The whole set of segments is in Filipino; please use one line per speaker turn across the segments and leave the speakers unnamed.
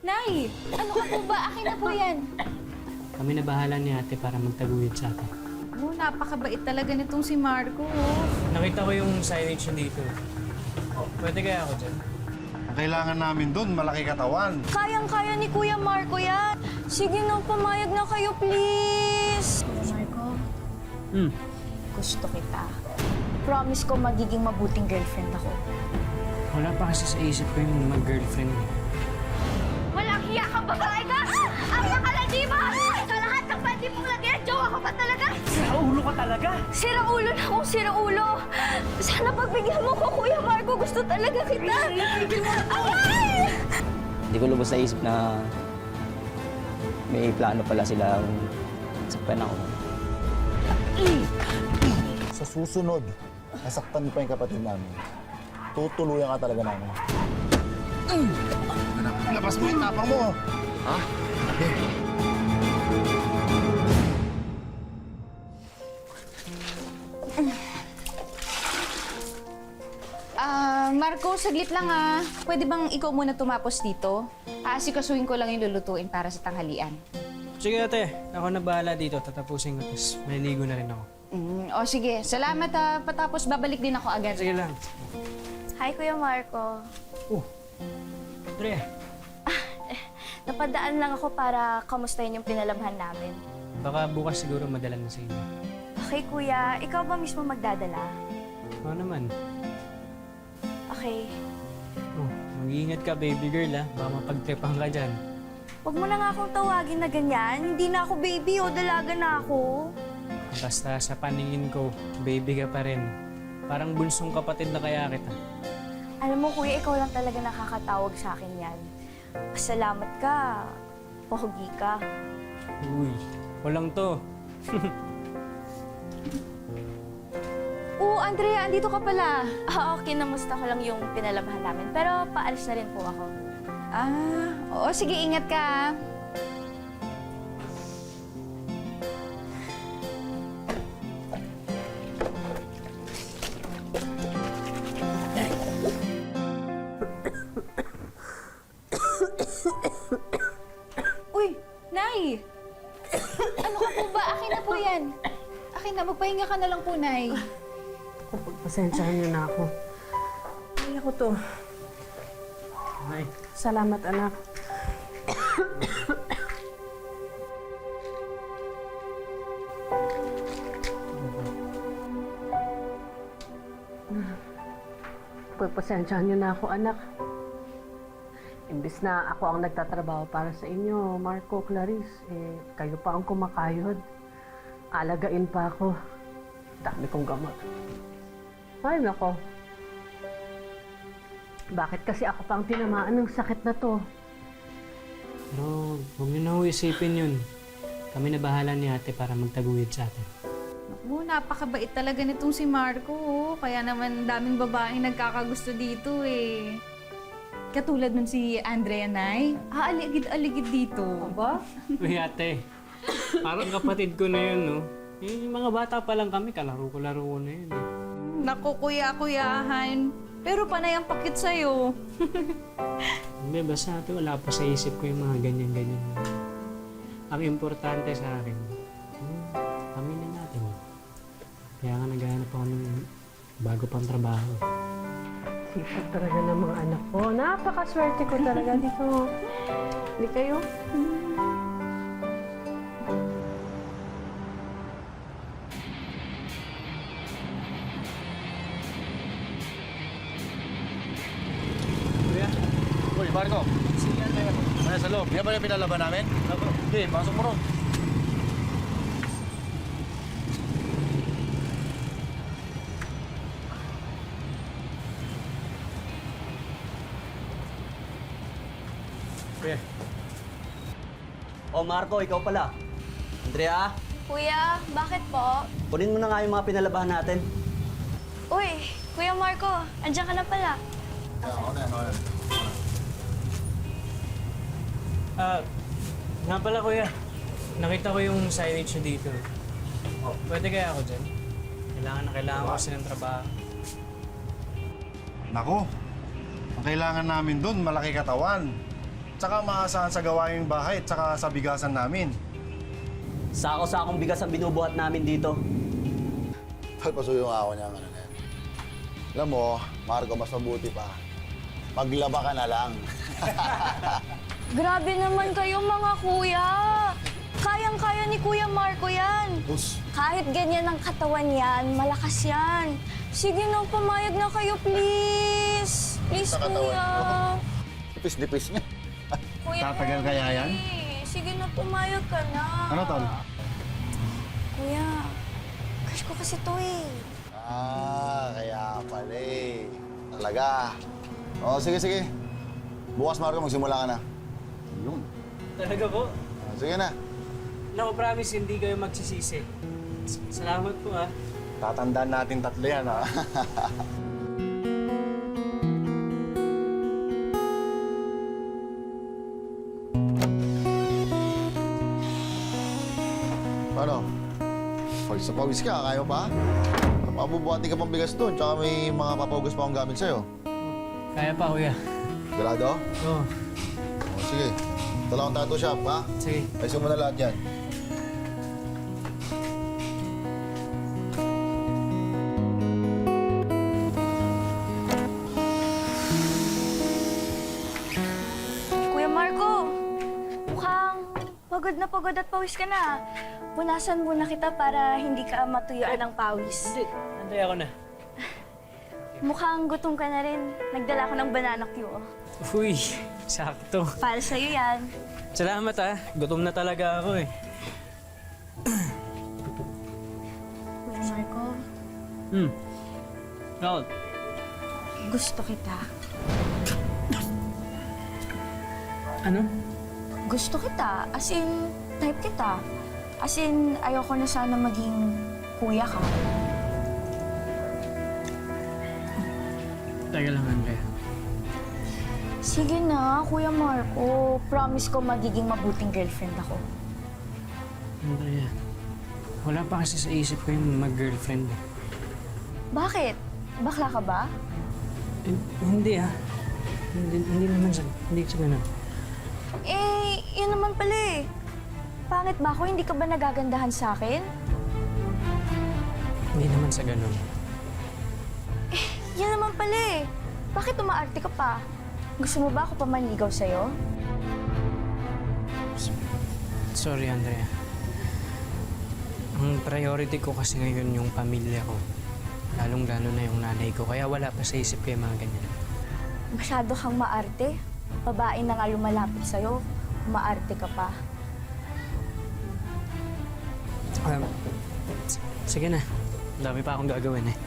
Nay! Ano ka po ba? Akin na po yan.
Kami na bahala ni ate para magtaguyod sa atin.
Oh, napakabait talaga nitong si Marco. Oh.
Nakita ko yung signage na dito. Pwede kaya ako dyan?
Ang kailangan namin doon, malaki katawan.
Kayang-kaya ni Kuya Marco yan. Sige na, pumayag na kayo, please. Kuya Marco, gusto kita. Promise ko magiging mabuting girlfriend ako.
Wala pa kasi sa isip ko yung mag-girlfriend.
Walang hiya kang babae ka! Ang nakalandi ba? Sa lahat ng pwede mong lagyan, jowa ka ba talaga?
Sira ulo ka talaga!
Sira ulo na akong sira ulo. Sana pagbigyan mo ko, Kuya Marco. Gusto talaga kita. Ay!
Hindi ko lubos sa isip na may plano pala silang saktan ako.
Sa susunod, nasaktan niyo pa yung kapatid namin. Tutuluyan ka talaga namin. Labas mo yung tapang mo! Ha?
Marco, saglit lang Pwede bang ikaw muna tumapos dito? Aasikasuhin ko lang yung lulutuin para sa tanghalian.
Sige ate, ako na bahala dito. Tatapusin ko, tapos maliligo na rin ako.
O sige, salamat patapos babalik din ako agad.
Sige lang.
Hi, Kuya Marco.
Andrea,
Napadaan lang ako para kamustahin yung pinalabhan namin.
baka bukas siguro madala na sa inyo.
Okay, Kuya. Ikaw ba mismo magdadala?
Oo naman.
Okay.
Oh, mag-iingat ka, baby girl, Baka mapagtripan ka dyan.
Huwag mo na nga akong tawagin na ganyan. Hindi na ako baby o dalaga na ako.
Basta sa paningin ko, baby ka pa rin. Parang bunsong kapatid na kaya kita.
Alam mo, Kuya, ikaw lang talaga nakakatawag sa akin yan. Salamat ka. Pogi ka.
Uy, walang to.
Andrea, andito ka pala.
Okay, namusta ko lang yung pinalabhan namin. Pero paalis na rin po ako.
Oo, sige, ingat ka Uy, Nay! Ano ka po ba? Akin na po yan. Akin na, magpahinga ka na lang po, Nay.
Pasensyahan niyo na ako. Kaya ko to.
Ay,
Salamat, anak. Pagpasensyahan niyo na ako, anak. Imbis na ako ang nagtatrabaho para sa inyo, Marco, Clarice, kayo pa ang kumakayod. Alagain pa ako. Dami kong gamot. Ay, nako. Bakit kasi ako pang tinamaan ng sakit na to?
pero huwag niyo na ho isipin yun. Kami na bahala ni ate para magtaguyod sa atin.
Napakabait talaga nitong si Marco. Kaya naman daming babaeng nagkakagusto dito Katulad nun si Andrea, Nay. Aligid-aligid dito.
Ba?
Uy ate, parang kapatid ko na yun, no? Yung mga bata pa lang kami, kalaro-laro ko na yun.
Naku, kuya-kuyahan. Pero panay ang pakit sa'yo.
Hindi, basta ate, wala pa sa isip ko yung mga ganyan-ganyan. Ang importante sa akin, kami na natin. Kaya nga naghahanap ako ng bago pang trabaho.
Sipag talaga ng mga anak ko. Napakaswerte ko talaga dito. Hindi kayo?
Kuya,
Uy, Marco!
sige ate.
Ano sa loob? Yan ba yung pinalaban namin? Hindi, pasok mo ron.
Kuya,
Oh, Marco, ikaw pala. Andrea,
Kuya, bakit po?
kunin mo na nga yung mga pinalabahan natin.
Uy, Kuya Marco, andyan ka na pala.
nga pala kuya, nakita ko yung signage na dito. Pwede kaya ako dyan? Kailangan ko kasi ng trabaho.
Nako, ang kailangan namin doon, malaki katawan. Tsaka maasahan sa gawaing bahay, tsaka sa bigasan namin.
Sako-sakong bigas ang binubuhat namin dito.
Pagpasuyo nga ako niya ang ano na yan. Alam mo, Marco, mas mabuti pa. Maglaba ka na lang.
Grabe naman kayo mga kuya. Kayang-kaya ni Kuya Marco yan.
Bus,
Kahit ganyan ang katawan yan, malakas yan. Sige na, pumayag na kayo, please. Please,
Sa katawan.
kuya.
nipis-nipis niya.
Kuya
Tatagal kaya yan?
Henry, sige na, pumayag ka na.
Ano, Tol?
Kuya, crush ko kasi to eh.
Kaya pala eh. Talaga. O, sige. Bukas, Marco, magsimula ka na. Yun.
Talaga po?
Sige na.
Naku, promise, hindi kayo magsisisi. Salamat po, ah.
Tatandaan natin tatlo yan, ha? Ano? Pag sa pawis ka, kaya mo pa? Mabubuhati ka pang bigas doon, tsaka may mga papahugas pa akong gamit sa'yo.
Kaya pa, kuya.
Galado?
Oo,
O, sige. Ito lang ang tattoo shop, ha?
sige.
Ayusin mo na lahat yan.
Kuya Marco, mukhang pagod at pawis ka na. Punasan muna kita para hindi ka matuyuan ng pawis.
Hindi, antay ako na.
Mukhang gutom ka na rin. Nagdala ko ng banana Q.
Uy, sakto.
Para sa'yo yan.
Salamat, ah. Gutom na talaga ako, eh.
Kuya Marco,
Raul.
gusto kita.
Ano?
Gusto kita. As in, type kita. As in, ayoko na sana maging kuya ka.
Teka lang, Andrea.
Sige na, Kuya Marco. Promise ko magiging mabuting girlfriend ako.
Andrea, wala pa kasi sa isip ko yung mag-girlfriend.
Bakit? Bakla ka ba?
Eh, hindi, ah. Hindi naman sa ganun.
Eh, yun naman pala eh. Pangit ba ako? Hindi ka ba nagagandahan sa akin?
Hindi naman sa ganun.
Yan naman pala eh. Bakit umaarte ka pa? Gusto mo ba ako pa manligaw sa'yo?
Sorry, Andrea. Ang priority ko kasi ngayon yung pamilya ko. Lalong-lalo na yung nanay ko. Kaya wala pa sa isip ko yung mga ganyan.
Masyado kang maarte. Babae na nga lumalapit sa'yo. Maarte ka pa.
Sige na. Dami pa akong gagawin, eh.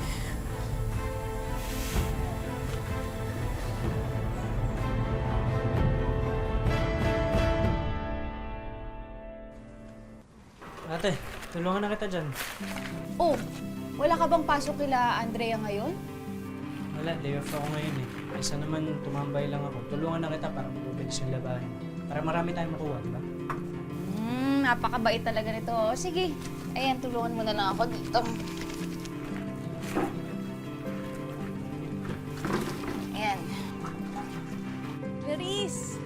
Ate, tulungan na kita dyan.
Oh, wala ka bang pasok kila Andrea ngayon?
Wala, day off ako ngayon, eh. Kaysa naman tumambay lang ako. Tulungan na kita para mabubilis yung labahin. Para marami tayong makuha, di ba?
Napakabait talaga nito. O, sige. Ayan, tulungan mo na lang ako dito. Ayan. Clarice!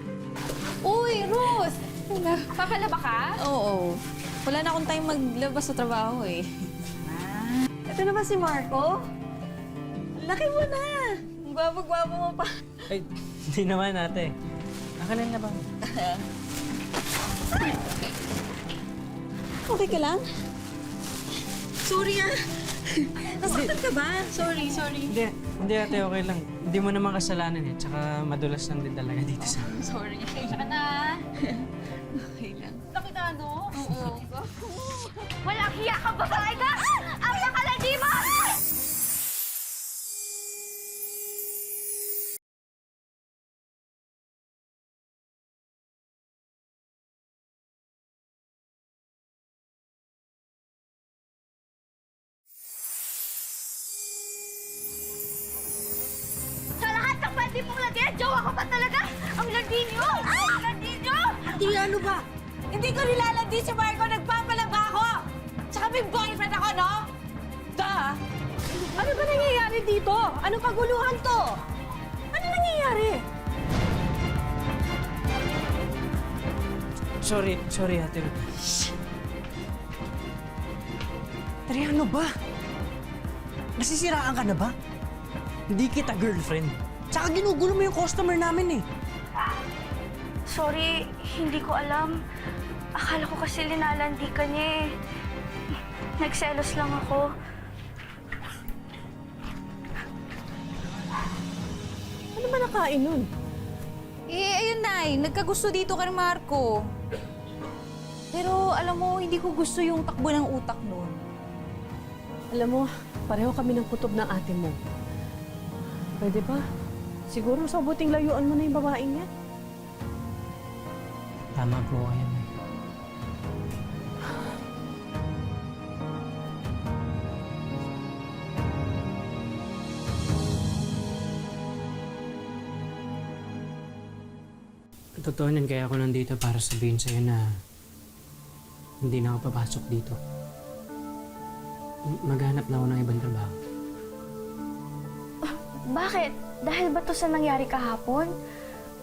Uy, Ruth! Kakalaba ka? Oo. Wala na akong time maglabas sa trabaho eh.
Ito na ba si Marco? Laki mo na! Ang gwapo-gwapo mo pa.
Ay, hindi naman, ate. Nakalan na ba?
Okay ka lang? Sorry ah. Nasaktan ka ba? Sorry.
Hindi ate, okay lang. Hindi mo naman kasalanan, eh. Tsaka madulas lang din talaga dito sa...
Sorry. Kaya ka na. Okay lang. Nakita no? Oo.
Walang hiya ka, babae ka! Ang nakalandi mo! Sa lahat ng pwede mong lagyan, jowa ko pa talaga! Ang landi niyo! Ang landi niyo!
Di ano ba? Hindi ko nilalandi si Marco. Nagpapalaba ako! Tsaka may boyfriend ako, no? Da! Ano ba nangyayari dito? Anong kaguluhan to? Ano nangyayari?
Sorry, Ate Ruth. Triano ba? Nasisiraan ka na ba? Hindi kita girlfriend. Tsaka ginugulo mo yung customer namin eh.
Sorry, hindi ko alam. Akala ko kasi linalandi ka niya eh. Nagselos lang ako.
Ano ba nakain nun?
Eh, ayun, Nay. Nagkagusto dito kay Marco. Pero alam mo, hindi ko gusto yung takbo ng utak nun.
Alam mo, pareho kami ng kutob ng ate mo. Pwede ba? Siguro sa buting layuan mo na yung babaeng yan.
Tama po kayo, Nay. Totoo niyan, kaya ako nandito para sabihin sa'yo na hindi na ako papasok dito. Maghanap na ako ng ibang trabaho.
Bakit? Dahil ba to sa nangyari kahapon?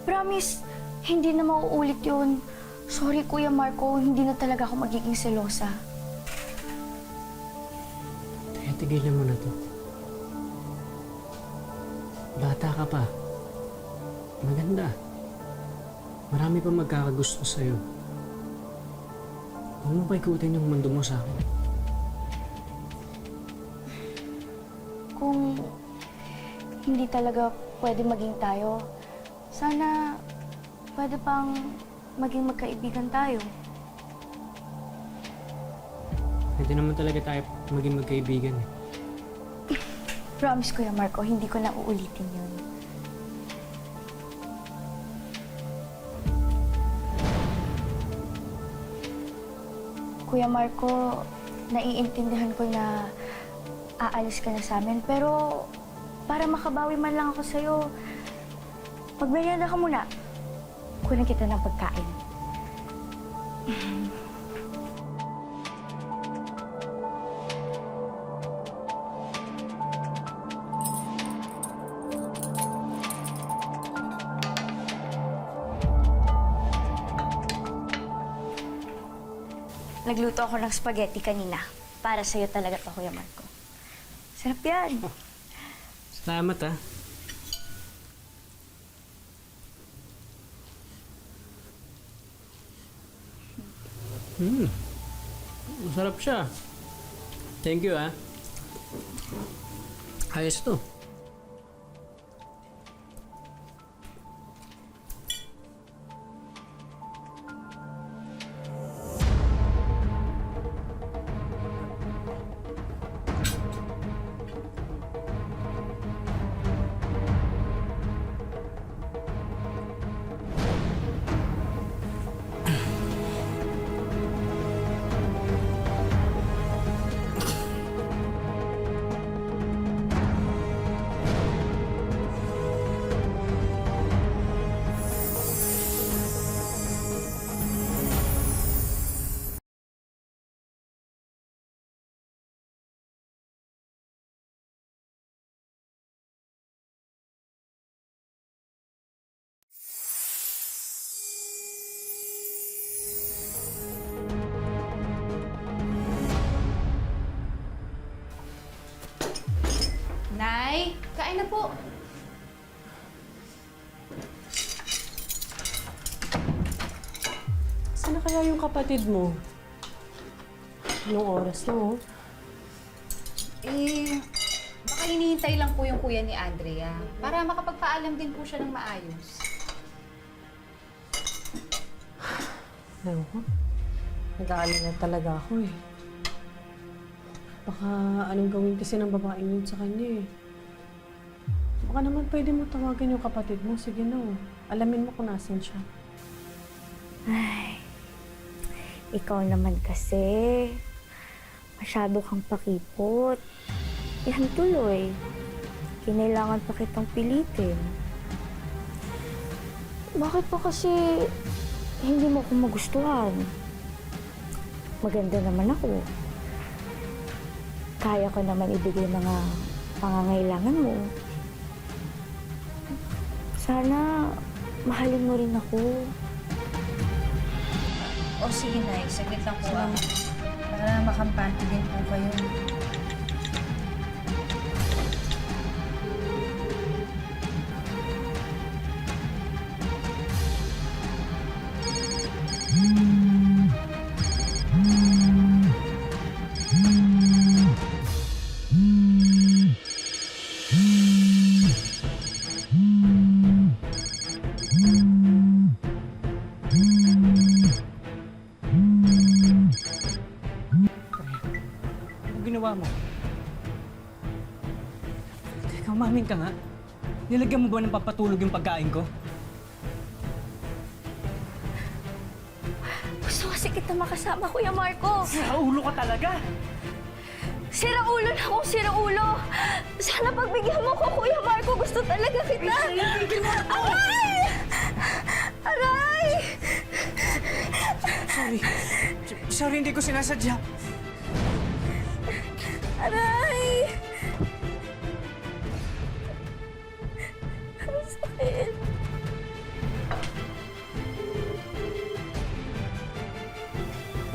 Promise, hindi na mauulit yun. Sorry, Kuya Marco, hindi na talaga ako magiging selosa.
Kaya tigilan mo na to. Bata ka pa. Maganda. Marami pa magkakagusto sa'yo. Huwag mo paikutin yung mundo mo sa akin.
Kung hindi talaga pwede maging tayo, sana pwede pang maging magkaibigan tayo.
Pwede naman talaga tayo maging magkaibigan eh.
Promise, Kuya Marco, hindi ko na uulitin yun. Kuya Marco, naiintindihan ko na aalis ka na sa amin, pero para makabawi man lang ako sa'yo, magmerienda ka muna. Kunin kita ng pagkain. Nagluto ako ng spaghetti kanina. Para sa'yo talaga to, Kuya Marco. Sarap yan.
Salamat ah. Masarap siya. Thank you ah. Ayos to.
Nay, kain na po.
Sana kaya yung kapatid mo? Anong oras na, oh?
Eh, baka hinihintay lang po yung kuya ni Andrea para makapagpaalam din po siya ng maayos.
Ewan ko. Nag-aalala talaga ako eh. Baka anong gawin kasi ng babaeng yun sa kanya eh. Baka naman pwede mo tawagan yung kapatid mo. Sige na, oh. Alamin mo kung nasan siya.
Ay, ikaw naman kasi. Masyado kang pakipot. Yan tuloy. Kinailangan pa kitang pilitin. Bakit pa kasi hindi mo ako magustuhan? Maganda naman ako. Kaya ko naman ibigay mga pangangailangan mo. Sana mahalin mo rin ako.
O sige, Nay. Saglit lang po. Para makampante din po kayo.
Ano ginawa mo? Teka, umamin ka nga. Nilagyan mo ba ng papatulog yung pagkain ko?
Gusto kasi kita makasama, Kuya Marco.
Ulo ka talaga!
Siraulo na akong siraulo. Sana pagbigyan mo ko, Kuya Marco. Gusto talaga kita. Aray! Aray!
Sorry. Sorry, hindi ko sinasadya.
Aray! Ang sakit.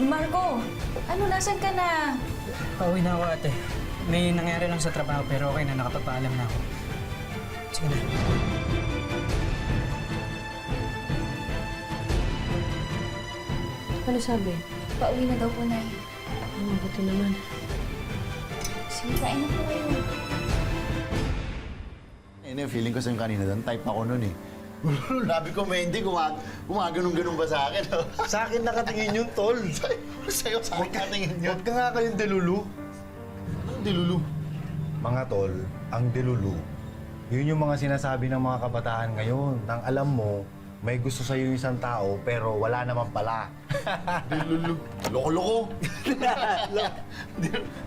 Marco, ano, nasan ka na?
Pauwi na ako, ate. May nangyari lang sa trabaho pero okay na, nakapagpaalam na ako. Sige na.
Ano sabi?
Pauwi na daw po, Nay.
Mabuti naman.
Sige, kain na po kayo.
Feeling ko sa yung kanina doon, type ako nun eh. Sabi ko, Mendy, gumaganon-ganon ba sa akin?
Sa akin nakatingin yung tol.
Sa'yo, sa akin nakatingin yun.
Huwag ka nga kayong delulu.
Anong dilulu?
Mga tol, ang delulu, yun yung mga sinasabi ng mga kabataan ngayon. Nang alam mo, may gusto sa'yo yung isang tao, pero wala naman pala.
Dilulu. Loko-loko.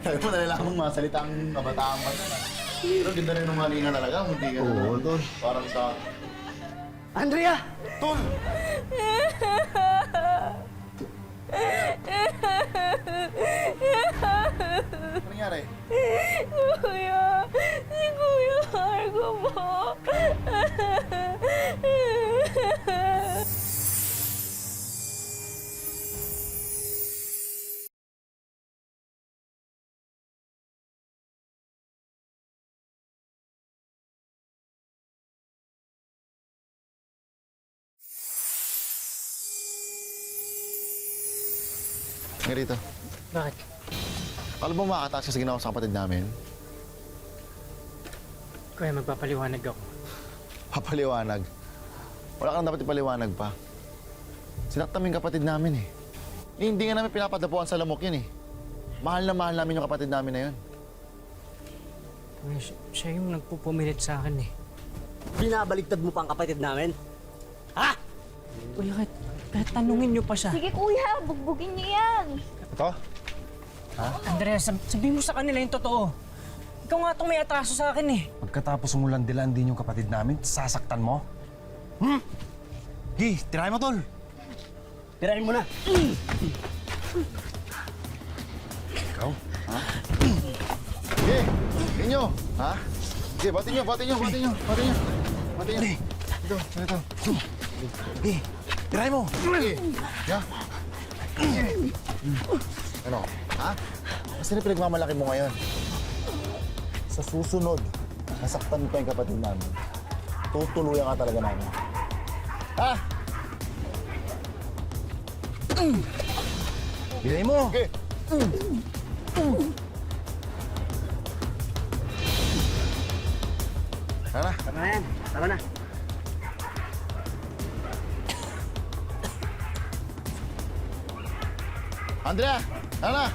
Sabi mo, nalalaman mga salitang kabataan pa na. Pero ganda rin nung kanina talaga. Hindi ka
Oo, tol.
Parang sa...
Andrea!
Tol! Ano nangyari?
Kuya, si Kuya Marco po.
Nga rito.
Bakit?
Alam mo makakataas kasi ginawa sa kapatid namin?
Kuya, magpapaliwanag ako.
Papaliwanag. Wala kang dapat ipaliwanag pa. Sinaktan yung kapatid namin eh. Hindi nga namin pinapadapuan sa lamok yun eh. Mahal na mahal namin yung kapatid namin na yun.
Kuya, siya yung nagpupumilit sa akin eh.
Binabaligtad mo pa ang kapatid namin? Ha? Kuya, kahit tanungin niyo pa siya.
Sige, Kuya, bugbugin niyo yan.
Ito?
Andrea, sabihin mo sa kanila yung totoo. Ikaw nga itong may atraso sa akin eh.
Pagkatapos umulandilan din yung kapatid namin, sasaktan mo? Gi, tirahin mo, tol.
Tirahin mo na.
Ikaw? Ha? Sige! Inyo! Ha? Sige, batin nyo, batin nyo, batin nyo, batin nyo. Batin nyo. Ito, ito.
Gi, tirahin mo.
Sige. Ya. Ano? Ha? Kasi na pinagmamalaki mo ngayon. Sa susunod, nasaktan pa yung kapatid namin. Tutuluyan ka talaga namin. Ha?
Tirahin mo.
Okay. Tara na.
Tama na yan. Tama na.
Andrea! Tara na!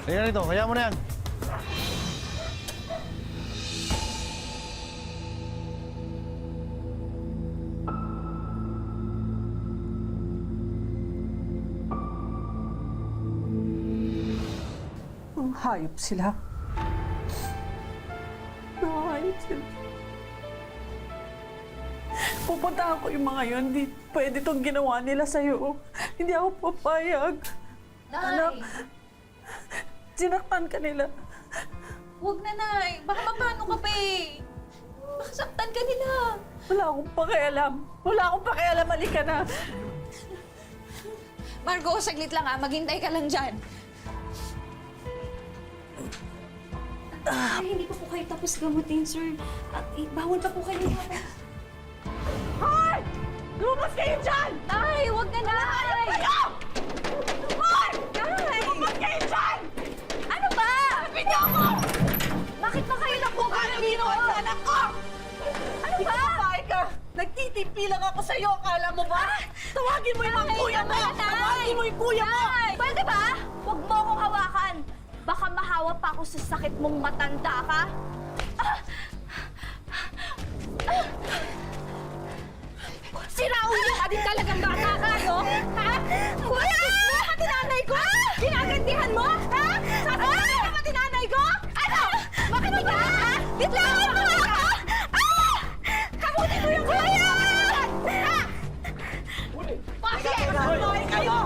Sige na rito, kaya mo na yan.
Ang hayop sila. Hayop sila. Pupuntahan ko yung mga yun. Hindi pwede itong ginawa nila sa'yo. Hindi ako papayag. Anak, sinaktan ka nila.
Huwag na, Nay. Baka mapano ka pa eh. Baka saktan ka nila.
Wala akong pakialam. Wala akong pakialam. Halika na.
Marco, saglit lang maghintay ka lang dyan.
Ay, hindi ko po kayo tapos gamutin, sir. At bawal pa po kayo.
Hoy! Lumabas kayo dyan!
Nay, wag na, Nay!
Kayo! Hoy!
Nay!
Lumabas kayo dyan!
Ano ba?
Sabi niyo ako!
Bakit ba kayo napukalan dito?
Sa anak ko!
Ano ba?
Babae ka! Nagtitimpi lang ako sa'yo, akala mo ba? Tawagin mo yung mga kuya mo! Tawagin mo yung kuya mo!
Pwede ba? Huwag mo akong hawakan. Baka mahawa pa ako sa sakit mong matanda ka.
Sira ulo ka din talagang bata ka, no? Ha? Kuya! Pati nanay ko! Ginagantihan mo? Ha? Sabi mo na pati nanay ko? Ano? Bakit ba? Bitlawan mo ako! Kamutin mo yung kuya! Bakit? Hoy! Kayo!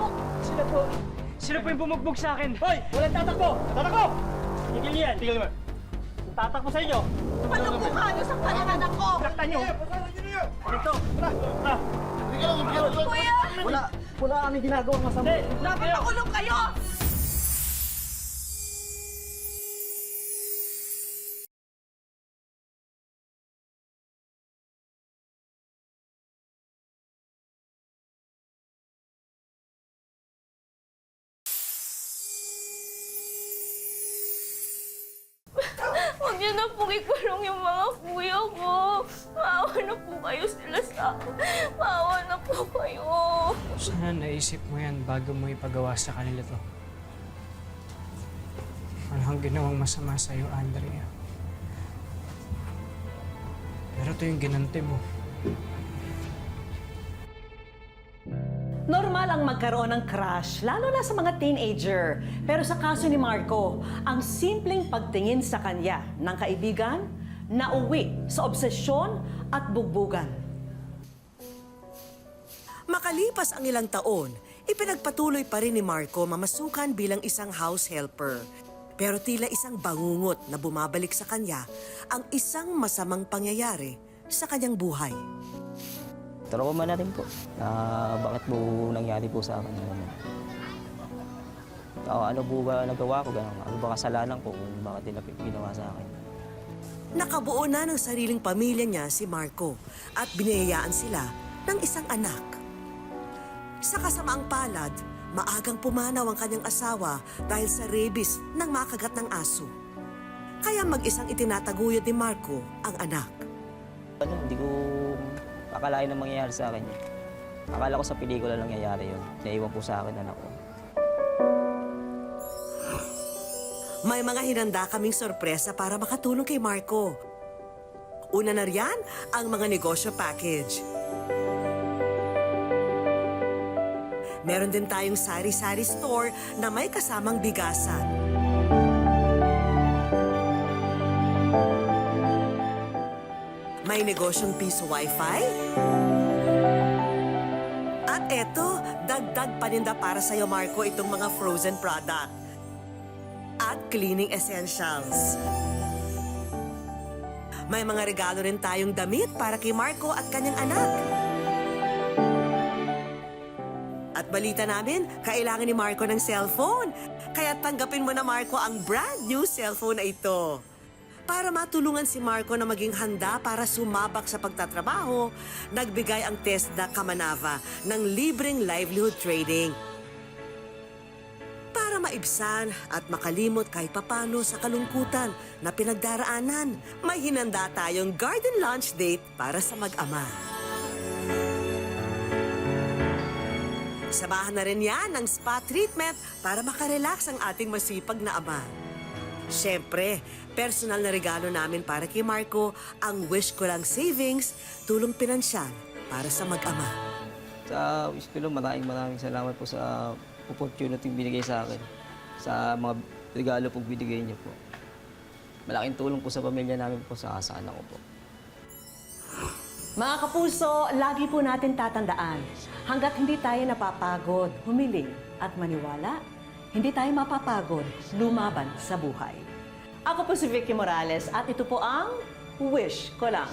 Sino po yung bumugbog sa akin? Hoy! Walang tatakbo! Tatakbo! Tigil yan! Tigil mo! Tatakbo sa inyo!
Anong mukha niyo sa panananak ko?
Saktan nyo! Dito!
Kuya!
Wala kami ginagawang masama.
Dapat makulong kayo!
Huwag niyo na pong ikulong yung mga kuya ko. Maawa na po kayo sila sa akin. Maawa na po kayo.
Sana naisip mo yan bago mo ipagawa sa kanila to. Walang ginawang masama sa'yo, Andrea. Pero ito yung ginante mo.
Normal ang magkaroon ng crush, lalo na sa mga teenager. Pero sa kaso ni Marco, ang simpleng pagtingin sa kanya ng kaibigan, nauwi sa obsesyon at bugbugan.
Makalipas ang ilang taon, ipinagpatuloy pa rin ni Marco mamasukan bilang isang house helper. Pero tila isang bangungot na bumabalik sa kanya ang isang masamang pangyayari sa kanyang buhay.
Trauma na rin po. Bakit po nangyari po sa akin? Ano po ba nagawa ko? Ano ba kasalanan ko kung bakit nila ginawa sa akin?
Nakabuo na ng sariling pamilya niya si Marco at biniyayaan sila ng isang anak. Sa kasamaang palad, maagang pumanaw ang kanyang asawa dahil sa rabies ng makagat ng aso. Kaya mag-isang itinataguyod ni Marco ang anak.
Hindi ko akalain na mangyayari sa akin yun. Akala ko sa pelikula lang nangyayari yun. Naiwan po sa akin anak ko.
May mga hinanda kaming sorpresa para makatulong kay Marco. Una na riyan ang mga negosyo package. Meron din tayong sari-sari store na may kasamang bigasan. May negosyong piso wifi. At eto, dagdag paninda para sa'yo, Marco, itong mga frozen product. At cleaning essentials. May mga regalo rin tayong damit para kay Marco at kanyang anak. At balita namin, kailangan ni Marco ng cellphone. Kaya tanggapin mo na, Marco, ang brand new cellphone na ito. Para matulungan si Marco na maging handa para sumabak sa pagtatrabaho, nagbigay ang TESDA Kamanava ng libreng livelihood trading. Para maibsan at makalimot kahit papano sa kalungkutan na pinagdaraanan, may hinanda tayong garden lunch date para sa mag-ama. Samahan na rin yan ng spa treatment para makarelax ang ating masipag na ama. Siyempre, personal na regalo namin para kay Marco ang Wish Ko Lang Savings, tulong pinansyal para sa mag-ama.
Sa Wish Ko Lang, maraming salamat po sa opportunity binigay sa akin. Sa mga regalo po binigay niyo po. Malaking tulong po sa pamilya namin po, sa anak ko po.
Mga kapuso, lagi po natin tatandaan, hanggat hindi tayo napapagod, humiling at maniwala, hindi tayo mapapagod lumaban sa buhay. Ako po si Vicky Morales at ito po ang Wish Ko Lang.